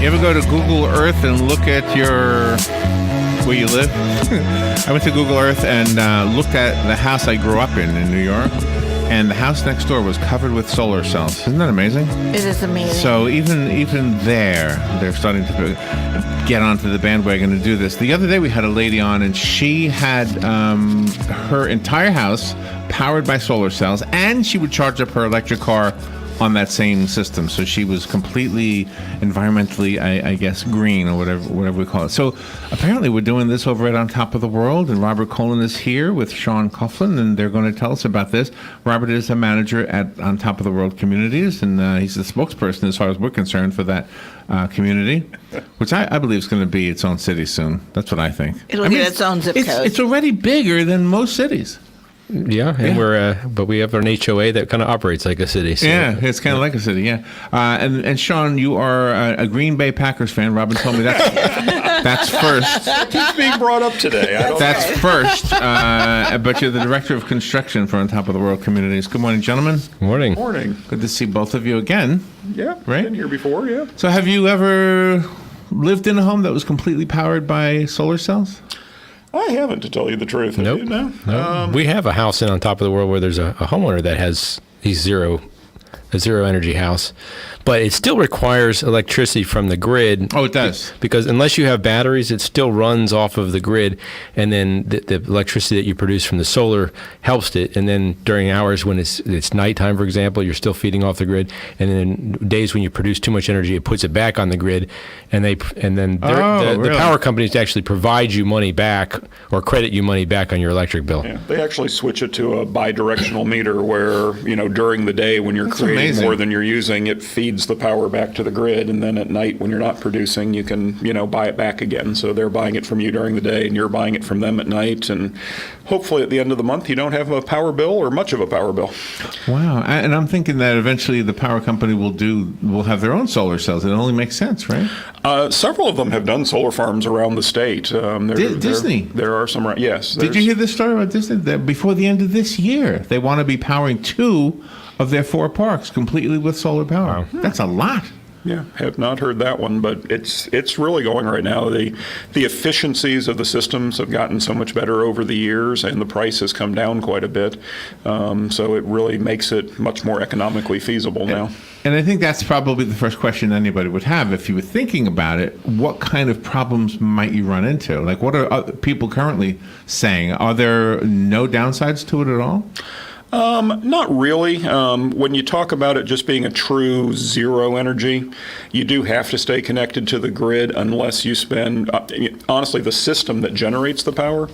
You ever go to Google Earth and look at where you live? I went to Google Earth and looked at the house I grew up in New York, and the house next door was covered with solar cells. Isn't that amazing? It is amazing. So even there, they're starting to get onto the bandwagon to do this. The other day we had a lady on, and she had her entire house powered by solar cells, and she would charge up her electric car on that same system. So she was completely environmentally, I guess, green, or whatever we call it. So apparently we're doing this over at On Top of the World, and Robert Colen is here with Shawn Coughlin, and they're going to tell us about this. Robert is a manager at On Top of the World Communities, and he's the spokesperson, as far as we're concerned, for that community, which I believe is going to be its own city soon. That's what I think. It'll get its own zip code. It's already bigger than most cities. Yeah, and but we have an HOA that kind of operates like a city. So. Yeah, it's kind of like a city. Yeah, and Shawn, you are a Green Bay Packers fan. Robin told me that's first. Keeps being brought up today. That's first. But you're the director of construction for On Top of the World Communities. Good morning, gentlemen. Morning. Morning. Good to see both of you again. Yeah, right. Been here before. Yeah. So, have you ever lived in a home that was completely powered by solar cells? I haven't, to tell you the truth. Nope. No. We have a house On Top of the World where there's a homeowner that has a zero energy house, but it still requires electricity from the grid. Oh, it does. Because unless you have batteries, it still runs off of the grid, and then the electricity that you produce from the solar helps it. And then during hours when it's nighttime, for example, you're still feeding off the grid. And then days when you produce too much energy, it puts it back on the grid. And the power companies actually provide you money back or credit you money back on your electric bill. Yeah, they actually switch it to a bi-directional meter where, during the day when you're creating more than you're using, it feeds the power back to the grid, and then at night when you're not producing, you can, buy it back again. So they're buying it from you during the day, and you're buying it from them at night, and hopefully at the end of the month you don't have a power bill or much of a power bill. Wow. And I'm thinking that eventually the power company will have their own solar cells. It only makes sense, right? Several of them have done solar farms around the state. Disney? There are some, yes. Did you hear this story about Disney? That before the end of this year, they want to be powering 2 of their 4 parks completely with solar power. Wow. That's a lot. Yeah, have not heard that one, but it's really going right now. The efficiencies of the systems have gotten so much better over the years, and the price has come down quite a bit. So it really makes it much more economically feasible now. And I think that's probably the first question anybody would have if you were thinking about it. What kind of problems might you run into? Like, what are other people currently saying? Are there no downsides to it at all? Not really. When you talk about it just being a true zero energy, you do have to stay connected to the grid unless you spend, honestly, the system that generates the power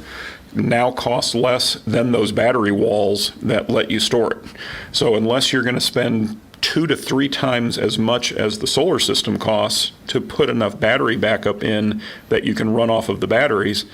now costs less than those battery walls that let you store it. So unless you're going to spend 2 to 3 times as much as the solar system costs to put enough battery backup in that you can run off of the batteries,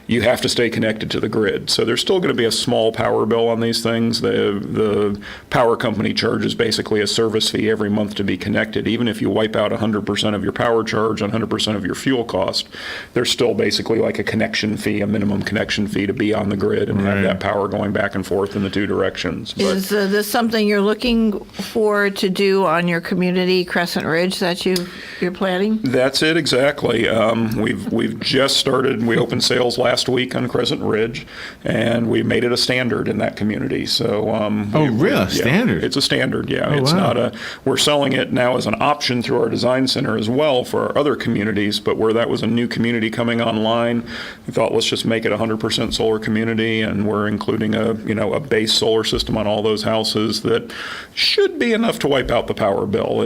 you have to stay connected to the grid. So there's still going to be a small power bill on these things. The power company charges basically a service fee every month to be connected. Even if you wipe out 100% of your power charge on 100% of your fuel cost, there's still basically like a connection fee, a minimum connection fee to be on the grid and have that power going back and forth in the 2 directions. Is this something you're looking for to do on your community, Crescent Ridge, that you're planning? That's it, exactly. We've just started. We opened sales last week on Crescent Ridge, and we made it a standard in that community. So, really? Standard? It's a standard. Yeah, it's not we're selling it now as an option through our design center as well for our other communities. But where that was a new community coming online, we thought let's just make it a 100% solar community, and we're including a base solar system on all those houses that should be enough to wipe out the power bill.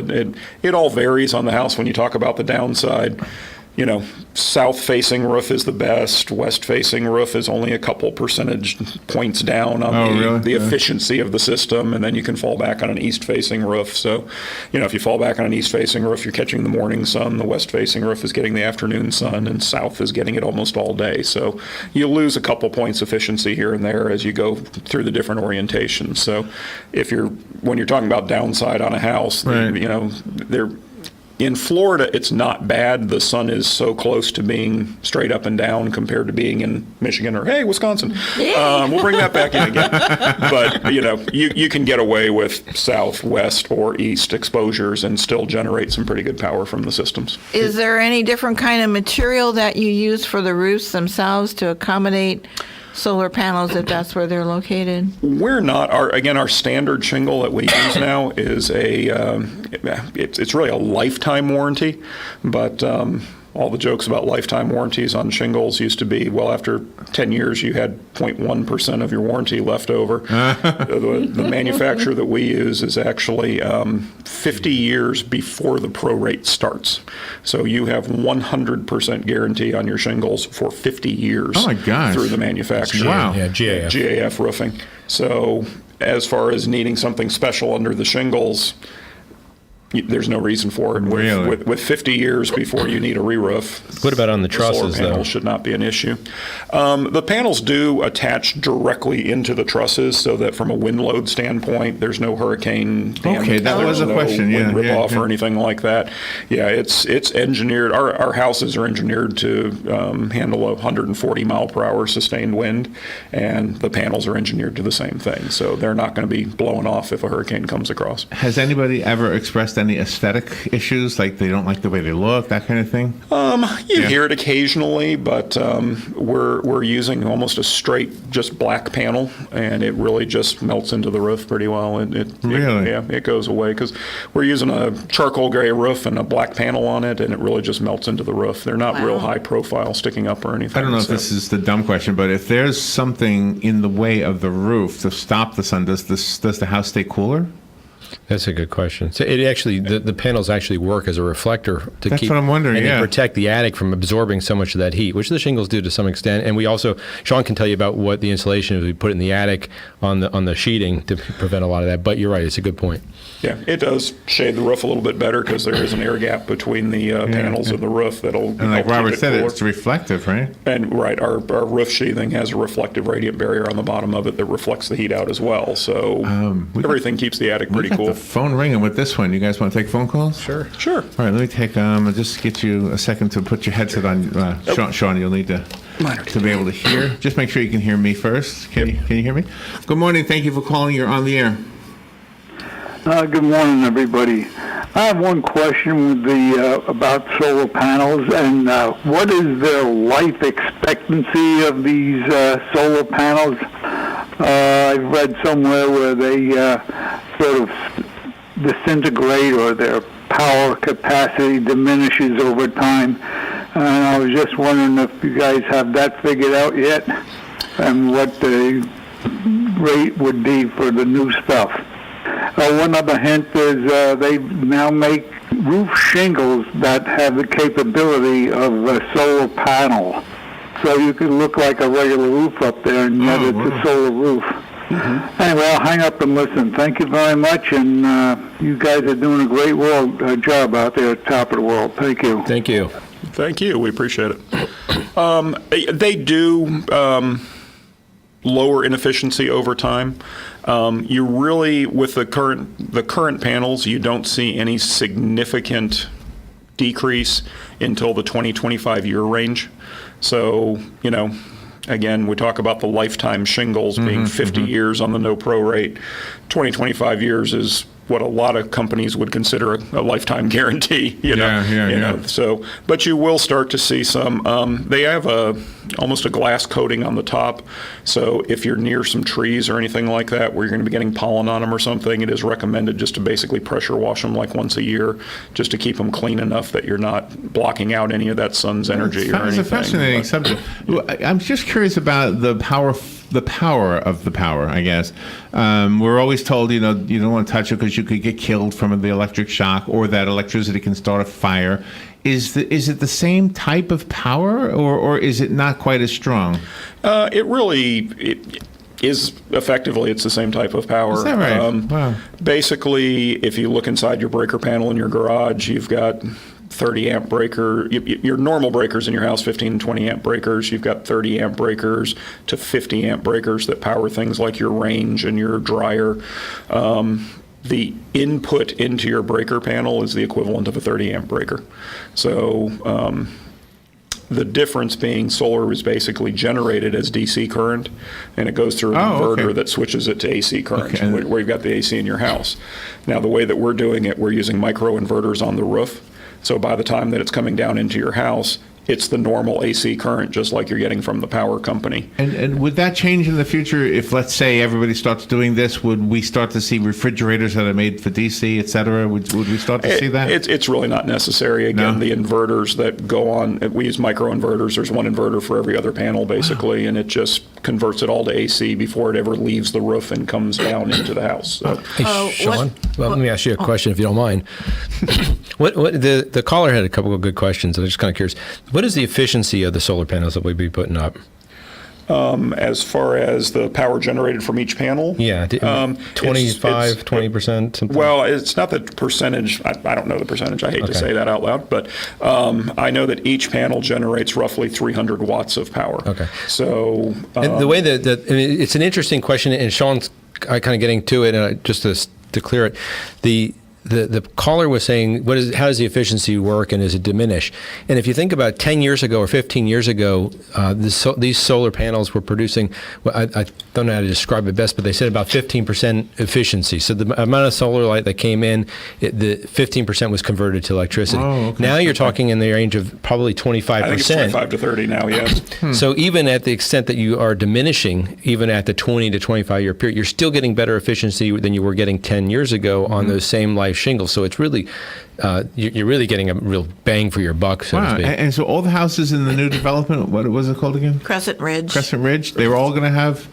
It all varies on the house when you talk about the downside. South-facing roof is the best. West-facing roof is only a couple percentage points down on the efficiency of the system, and then you can fall back on an east-facing roof. So, if you fall back on an east-facing roof, you're catching the morning sun. The west-facing roof is getting the afternoon sun, and south is getting it almost all day. So you lose a couple points efficiency here and there as you go through the different orientations. So when you're talking about downside on a house, In Florida, it's not bad. The sun is so close to being straight up and down compared to being in Michigan or, hey, Wisconsin. We'll bring that back in again. But, you can get away with south, west, or east exposures and still generate some pretty good power from the systems. Is there any different kind of material that you use for the roofs themselves to accommodate solar panels if that's where they're located? We're not. Our standard shingle that we use now is it's really a lifetime warranty, but all the jokes about lifetime warranties on shingles used to be, well, after 10 years, you had 0.1% of your warranty left over. The manufacturer that we use is actually 50 years before the prorate starts. So you have 100% guarantee on your shingles for 50 years. Oh my gosh. Through the manufacturer. Wow. Yeah, GAF. GAF roofing. So as far as needing something special under the shingles, there's no reason for it. Really? With 50 years before you need a re-roof. What about on the Solar trusses, though? panels should not be an issue. The panels do attach directly into the trusses so that from a wind load standpoint, there's no hurricane damage. Okay, that was a question. Wind Yeah, rip-off yeah. or anything like that. Yeah, it's engineered. Our houses are engineered to handle a 140 mile per hour sustained wind, and the panels are engineered to the same thing. So they're not going to be blowing off if a hurricane comes across. Has anybody ever expressed any aesthetic issues, like they don't like the way they look, that kind of thing? You hear it occasionally, but we're using almost a straight, just black panel, and it really just melts into the roof pretty well. Really? It goes away because we're using a charcoal gray roof and a black panel on it, and it really just melts into the roof. They're not real high profile, sticking up or anything. I don't know if so. this is the dumb question, but if there's something in the way of the roof to stop the sun, does the house stay cooler? That's a good question. So it actually, the panels actually work as a reflector to That's keep, what I'm wondering, and yeah. they protect the attic from absorbing so much of that heat, which the shingles do to some extent. And we also, Shawn can tell you about what the insulation is we put in the attic on the sheeting to prevent a lot of that. But you're right, it's a good point. Yeah, it does shade the roof a little bit better because there is an air gap between the panels of the roof that'll And like help keep Robert it said, cooler. it's reflective, right? And right, our roof sheathing has a reflective radiant barrier on the bottom of it that reflects the heat out as well. So everything keeps the attic pretty We got cool. the phone ringing with this one. You guys want to take phone calls? Sure. Sure. All right, let me take. I'll just get you a second to put your headset on. Shawn, you'll need to be able to hear. Just make sure you can hear me first. Can you hear me? Good morning. Thank you for calling. You're on the air. Good morning, everybody. I have one question with about solar panels, and what is the life expectancy of these solar panels? I've read somewhere where they sort of disintegrate or their power capacity diminishes over time. And I was just wondering if you guys have that figured out yet, and what the rate would be for the new stuff. One other hint is they now make roof shingles that have the capability of a solar panel. So you could look like a regular roof up there, and yet it's a solar roof. Mm-hmm. Anyway, I'll hang up and listen. Thank you very much, and you guys are doing a great job out there at the top of the world. Thank you. Thank you. Thank you. We appreciate it. They do lower inefficiency over time. You really, with the current panels, you don't see any significant decrease until the 20-25 year range. So, again, we talk about the lifetime shingles being 50 years on the no pro rate. 20-25 years is what a lot of companies would consider a lifetime guarantee. Yeah. So, but you will start to see some. They have almost a glass coating on the top. So if you're near some trees or anything like that, where you're going to be getting pollen on them or something, it is recommended just to basically pressure wash them like once a year, just to keep them clean enough that you're not blocking out any of that sun's energy or anything. It's a fascinating subject. I'm just curious about the power of the power, I guess. We're always told, you don't want to touch it because you could get killed from the electric shock, or that electricity can start a fire. Is it the same type of power, or is it not quite as strong? It is effectively, it's the same type of power. Is that right? Wow. Basically, if you look inside your breaker panel in your garage, you've got 30 amp breaker, your normal breakers in your house, 15 and 20 amp breakers. You've got 30 amp breakers to 50 amp breakers that power things like your range and your dryer. the input into your breaker panel is the equivalent of a 30 amp breaker. So the difference being solar is basically generated as DC current, and it goes through an inverter that switches it to AC current, where you've got the AC in your house. Now, the way that we're doing it, we're using microinverters on the roof. So by the time that it's coming down into your house, it's the normal AC current, just like you're getting from the power company. And would that change in the future if, let's say, everybody starts doing this? Would we start to see refrigerators that are made for DC, et cetera? Would we start to see that? It's really not necessary. Again, the inverters that go on, we use microinverters. There's one inverter for every other panel, basically, and it just converts it all to AC before it ever leaves the roof and comes down into the house. So. Hey, Shawn, let me ask you a question, if you don't mind. The caller had a couple of good questions. I'm just kind of curious. What is the efficiency of the solar panels that we'd be putting up? As far as the power generated from each panel? Yeah, 25, 20%, something? Well, it's not the percentage. I don't know the percentage. I hate to say that out loud. But I know that each panel generates roughly 300 watts of power. Okay. So and the way that I mean, it's an interesting question, and Shawn's kind of getting to it, and just to clear it, the caller was saying, how does the efficiency work, and does it diminish? And if you think about 10 years ago or 15 years ago, these solar panels were producing, I don't know how to describe it best, but they said about 15% efficiency. So the amount of solar light that came in, the 15% was converted to electricity. Now you're talking in the range of probably 25%. I think it's 25 to 30 now, yes. So even at the extent that you are diminishing, even at the 20 to 25 year period, you're still getting better efficiency than you were getting 10 years ago on those same life shingles. So it's really, you're really getting a real bang for your buck, so to speak. And so all the houses in the new development, what was it called again? Crescent Ridge. Crescent Ridge, they were all going to have...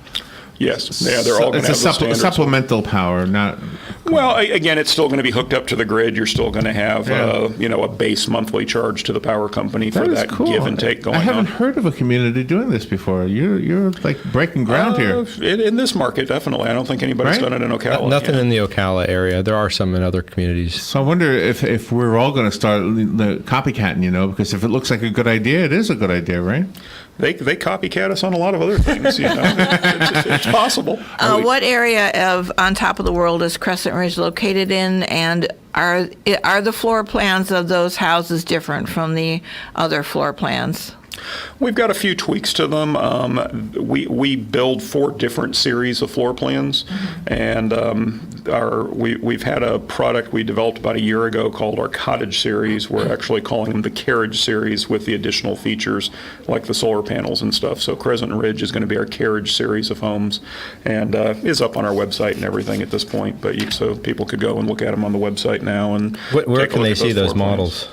Yes, yeah, they're all going to have the standard supplemental power, not... Well, again, it's still going to be hooked up to the grid. You're still going to have, a base monthly charge to the power company for that give and take going on. I haven't heard of a community doing this before. You're like breaking ground here. In this market, definitely. I don't think anybody's done it in Ocala. Nothing in the Ocala area. There are some in other communities. So I wonder if we're all going to start the copycatting, because if it looks like a good idea, it is a good idea, right? They copycat us on a lot of other things, It's possible. What area on top of the world is Crescent Ridge located in, and are the floor plans of those houses different from the other floor plans? We've got a few tweaks to them. We build 4 different series of floor plans, and we've had a product we developed about a year ago called our Cottage series. We're actually calling them the Carriage series with the additional features like the solar panels and stuff. So Crescent Ridge is going to be our Carriage series of homes, and is up on our website and everything at this point. But so people could go and look at them on the website now. And where can they see those models?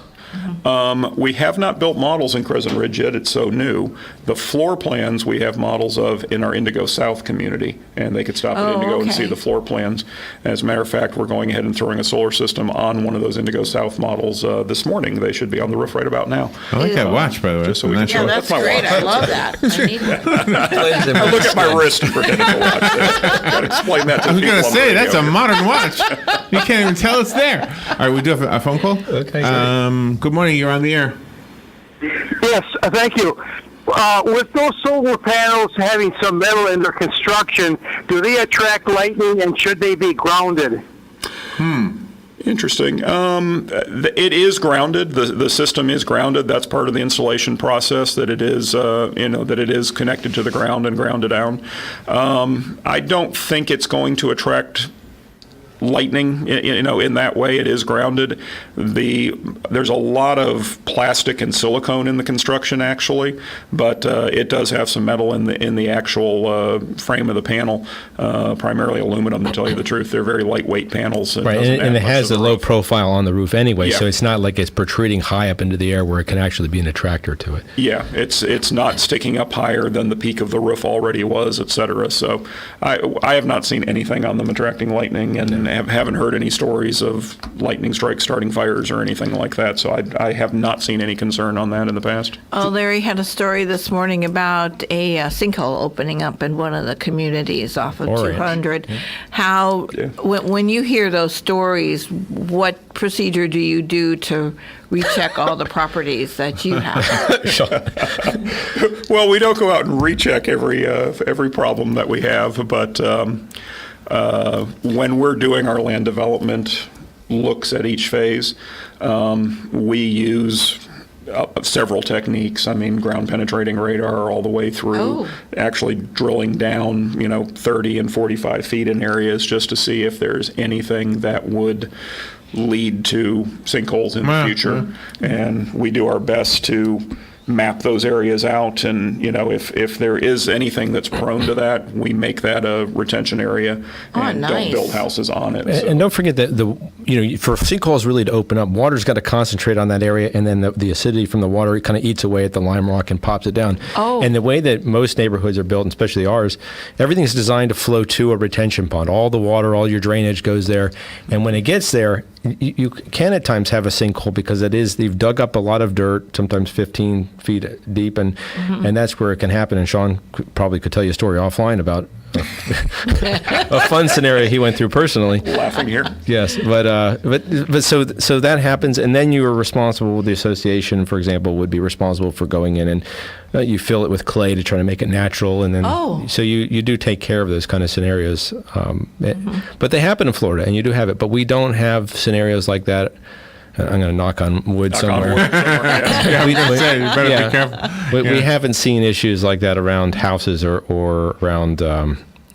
We have not built models in Crescent Ridge yet. It's so new. The floor plans we have models of in our Indigo South community, and they could stop at Indigo and see the floor plans. As a matter of fact, we're going ahead and throwing a solar system on one of those Indigo South models this morning. They should be on the roof right about now. I like that watch, by the way. Just so we can show that's great. I love that. I need one. I look at my wrist and pretend it's a watch. Got to explain that to I was people going to on say, the that's a radio. modern watch. You can't even tell it's there. All right, we do have a phone call. Okay, good morning. You're on the air. Yes, thank you. With those solar panels having some metal in their construction, do they attract lightning, and should they be grounded? Interesting. It is grounded. The system is grounded. That's part of the installation process. That it is, that it is connected to the ground and grounded down. I don't think it's going to attract lightning, in that way. It is grounded. There's a lot of plastic and silicone in the construction, actually, but it does have some metal in the actual frame of the panel, primarily aluminum, to tell you the truth. They're very lightweight panels. Right, and it has a low profile on the roof anyway, so it's not like it's protruding high up into the air where it can actually be an attractor to it. Yeah, it's not sticking up higher than the peak of the roof already was, et cetera. So I have not seen anything on them attracting lightning, and haven't heard any stories of lightning strikes starting fires or anything like that. So I have not seen any concern on that in the past. Oh, Larry had a story this morning about a sinkhole opening up in one of the communities off of 200. How, when you hear those stories, what procedure do you do to recheck all the properties that you have? Well, we don't go out and recheck every problem that we have, but When we're doing our land development looks at each phase, we use several techniques. I mean, ground penetrating radar all the way through actually drilling down, 30 and 45 feet in areas just to see if there's anything that would lead to sinkholes in the future. And we do our best to map those areas out, and if there is anything that's prone to that, we make that a retention area and don't build houses on it. And don't forget that for sinkholes really to open up, water's got to concentrate on that area, and then the acidity from the water kind of eats away at the lime rock and pops it down. And the way that most neighborhoods are built, and especially ours, everything's designed to flow to a retention pond. All the water, all your drainage goes there, and when it gets there, you can at times have a sinkhole because you've dug up a lot of dirt, sometimes 15 feet deep, and that's where it can happen. And Shawn probably could tell you a story offline about a fun scenario he went through personally. Laughing here. Yes, but so that happens, and then you are responsible. The association, for example, would be responsible for going in and you fill it with clay to try to make it natural, and then so you do take care of those kind of scenarios. But they happen in Florida, and you do have it. But we don't have scenarios like that. I'm going to knock on wood somewhere. You better be careful. We haven't seen issues like that around houses or around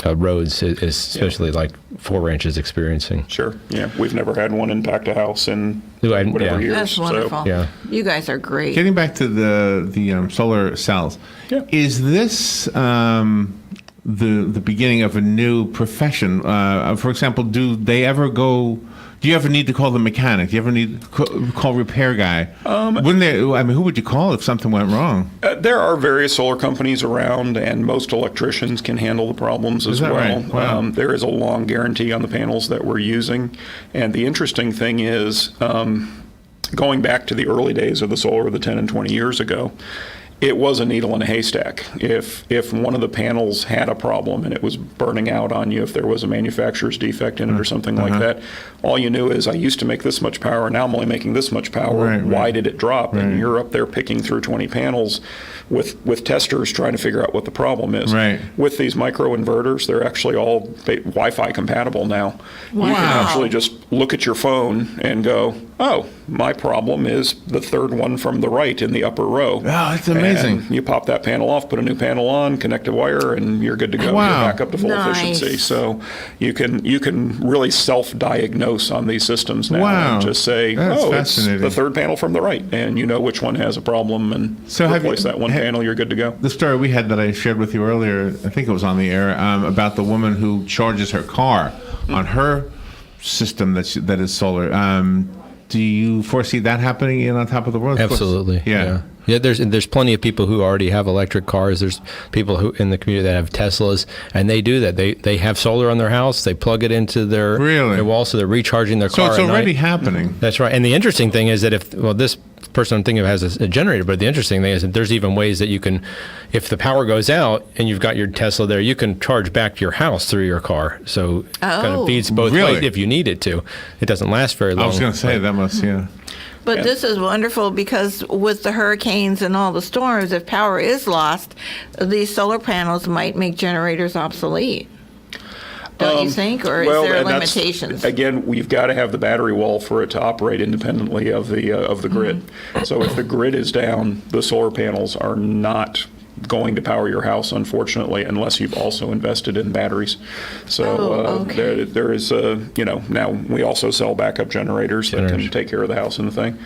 roads, especially like Four Ranches experiencing. Sure. Yeah, we've never had one impact a house in whatever years. That's wonderful. So. You guys are great. Getting back to the solar cells, is this the beginning of a new profession? For example, do you ever need to call the mechanic? Do you ever need to call repair guy? Who would you call if something went wrong? There are various solar companies around, and most electricians can handle the problems as well. Right? Wow. There is a long guarantee on the panels that we're using. And the interesting thing is, going back to the early days of the solar, the 10 and 20 years ago, it was a needle in a haystack. If one of the panels had a problem and it was burning out on you, if there was a manufacturer's defect in it or something like that, all you knew is I used to make this much power, now I'm only making this much power. Why did it drop? And you're up there picking through 20 panels with testers trying to figure out what the problem is. With these micro inverters, they're actually all Wi-Fi compatible now. You can actually just look at your phone and go, oh, my problem is the third one from the right in the upper row. Oh, that's amazing. And you pop that panel off, put a new panel on, connect a wire, and you're good to go. You're back up to full efficiency. So you can really self-diagnose on these systems now and just say, it's the third panel from the right, and you know which one has a problem, and replace that one panel, you're good to go. The story we had that I shared with you earlier, I think it was on the air, about the woman who charges her car on her system that is solar. Do you foresee that happening on top of the world? Absolutely. Yeah. There's plenty of people who already have electric cars. There's people who in the community that have Teslas, and they do that. They have solar on their house. They plug it into their wall, so they're recharging their car. So it's already happening. That's right. And the interesting thing is that this person I'm thinking of has a generator, but the interesting thing is that there's even ways that you can, if the power goes out and you've got your Tesla there, you can charge back to your house through your car. So it kind of feeds both ways if you need it to. It doesn't last very long. I was going to say that must, But this is wonderful because with the hurricanes and all the storms, if power is lost, these solar panels might make generators obsolete. Don't you think, or is there limitations? Again, we've got to have the battery wall for it to operate independently of the grid. So if the grid is down, the solar panels are not going to power your house, unfortunately, unless you've also invested in batteries. So there is now we also sell backup generators that can take care of the house and the thing.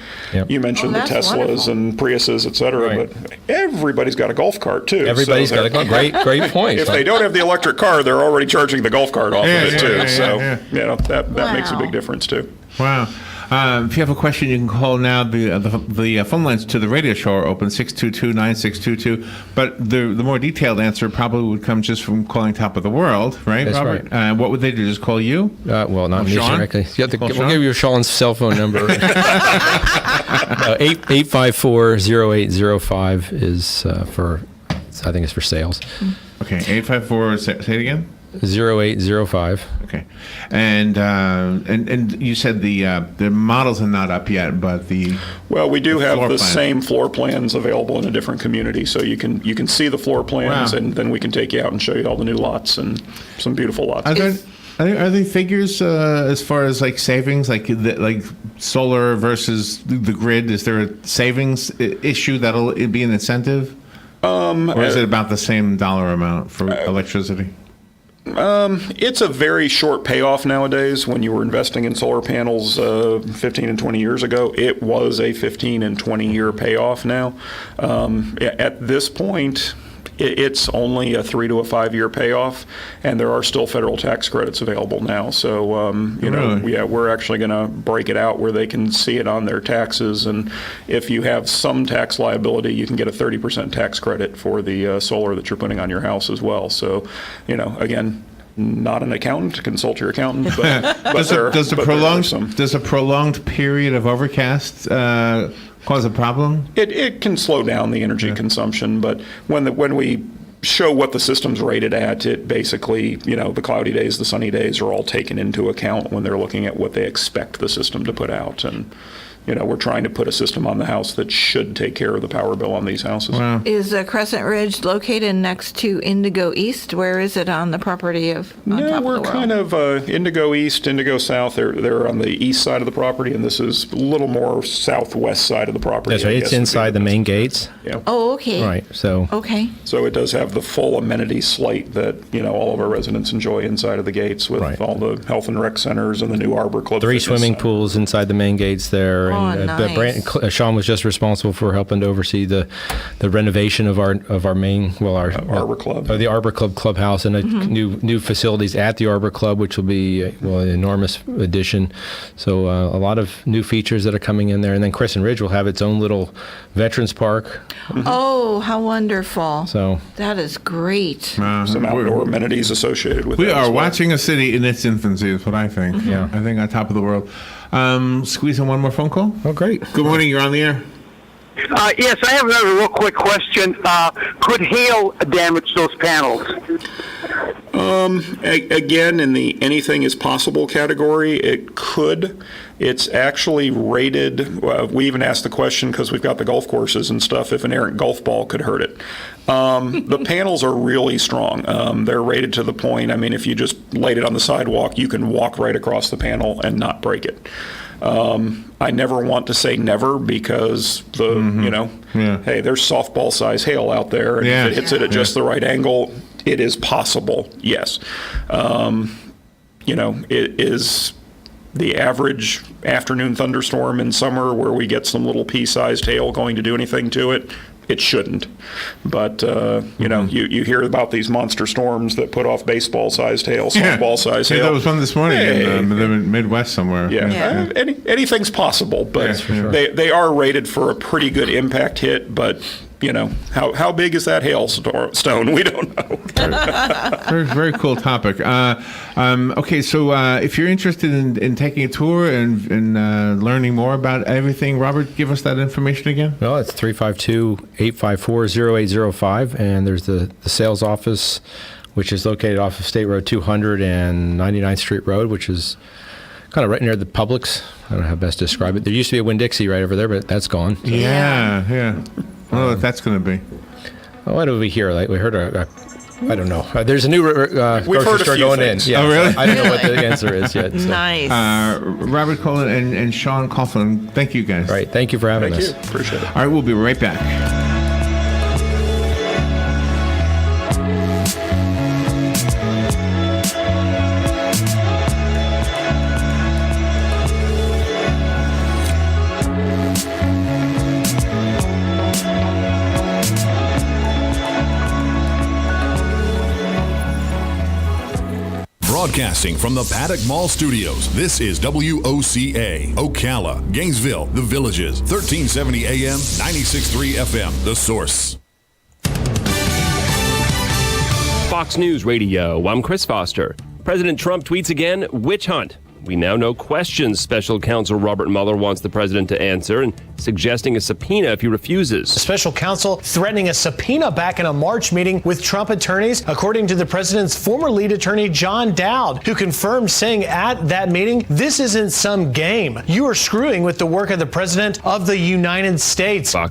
You mentioned the Teslas and Priuses, et cetera, but everybody's got a golf cart too. Everybody's got a great point. If they don't have the electric car, they're already charging the golf cart off of it too. So that makes a big difference too. Wow. If you have a question, you can call now. The phone lines to the radio show are open, 622-9622. But the more detailed answer probably would come just from calling Top of the World, right, That's Robert? Right. What would they do, just call you? Well, not me Shawn? directly. We'll give you Shawn's cell phone number. 854-0805 is for, I think it's for sales. Okay, 854, say it again? 0805. Okay, and you said the models are not up yet, but we do have the same floor plans available in a different community, so you can see the floor plans, and then we can take you out and show you all the new lots and some beautiful lots. Are Are they figures as far as like savings, like solar versus the grid? Is there a savings issue that'll be an incentive? Or is it about the same dollar amount for electricity? It's a very short payoff nowadays. When you were investing in solar panels 15 and 20 years ago, it was a 15 and 20-year payoff now. At this point, it's only a 3 to a 5 year payoff, and there are still federal tax credits available now. So, we're actually going to break it out where they can see it on their taxes. And if you have some tax liability, you can get a 30% tax credit for the solar that you're putting on your house as well. So, again, not an accountant, consult your accountant. But, does a prolonged period of overcast cause a problem? It can slow down the energy consumption, but when we show what the system's rated at, it basically, the cloudy days, the sunny days are all taken into account when they're looking at what they expect the system to put out. And we're trying to put a system on the house that should take care of the power bill on these houses. Wow. Is Crescent Ridge located next to Indigo East? Where is it on the property of on top of the we're world? kind of Indigo East, Indigo South. They're on the east side of the property, and this is a little more southwest side of the property. That's right. It's inside the main gates. Yeah. Oh, okay. Right. So. Okay. So it does have the full amenity slate that all of our residents enjoy inside of the gates, with all the health and rec centers and the new Arbor Club. 3 swimming pools inside the main gates there. Oh, and nice. Shawn was just responsible for helping to oversee the renovation of our main Arbor Club. The Arbor Club clubhouse, and new facilities at the Arbor Club, which will be an enormous addition. So a lot of new features that are coming in there, and then Crescent Ridge will have its own little veterans park. Oh, how wonderful! So that is great. Some outdoor amenities associated with it. We are watching a city in its infancy, is what I think. Yeah. I think on top of the world. Squeeze in one more phone call. Oh, great. Good morning. You're on the air. Yes, I have another real quick question. Could hail damage those panels? Again, in the anything is possible category, it could. It's actually rated. We even asked the question because we've got the golf courses and stuff, if an errant golf ball could hurt it. The panels are really strong. They're rated to the point, if you just laid it on the sidewalk, you can walk right across the panel and not break it. I never want to say never, because hey, there's softball size hail out there, and if it hits it at just the right angle, it is possible. Yes. It is the average afternoon thunderstorm in summer where we get some little pea-sized hail going to do anything to it. It shouldn't. But, you hear about these monster storms that put off baseball-sized hail, softball-sized hail. There was one this morning in the Midwest somewhere. Yeah. Anything's possible, but they are rated for a pretty good impact hit, but how big is that hailstone? We don't know. Very, very cool topic. Okay, so if you're interested in taking a tour and learning more about everything, Robert, give us that information again. Well, it's 352-854-0805, and there's the sales office, which is located off of State Road 200 and 99th Street Road, which is kind of right near the Publix. I don't know how best to describe it. There used to be a Winn-Dixie right over there, but that's gone. So. Yeah. Well, that's going to be. Oh, what did we hear? We heard I don't know. There's a new grocery store going things. in. Yeah, oh, really? I don't know what the answer is yet. So. Nice. Robert Colen and Shawn Coughlin, thank you guys. All right. Thank you for having us. Thank you. Appreciate it. All right, we'll be right back. Broadcasting from the Paddock Mall Studios, this is WOCA, Ocala, Gainesville, The Villages, 1370 AM, 96.3 FM, The Source. Fox News Radio, I'm Chris Foster. President Trump tweets again, witch hunt. We now know questions Special Counsel Robert Mueller wants the president to answer, and suggesting a subpoena if he refuses. Special counsel threatening a subpoena back in a March meeting with Trump attorneys, according to the president's former lead attorney, John Dowd, who confirmed, saying at that meeting, "This isn't some game. You are screwing with the work of the president of the United States." Fox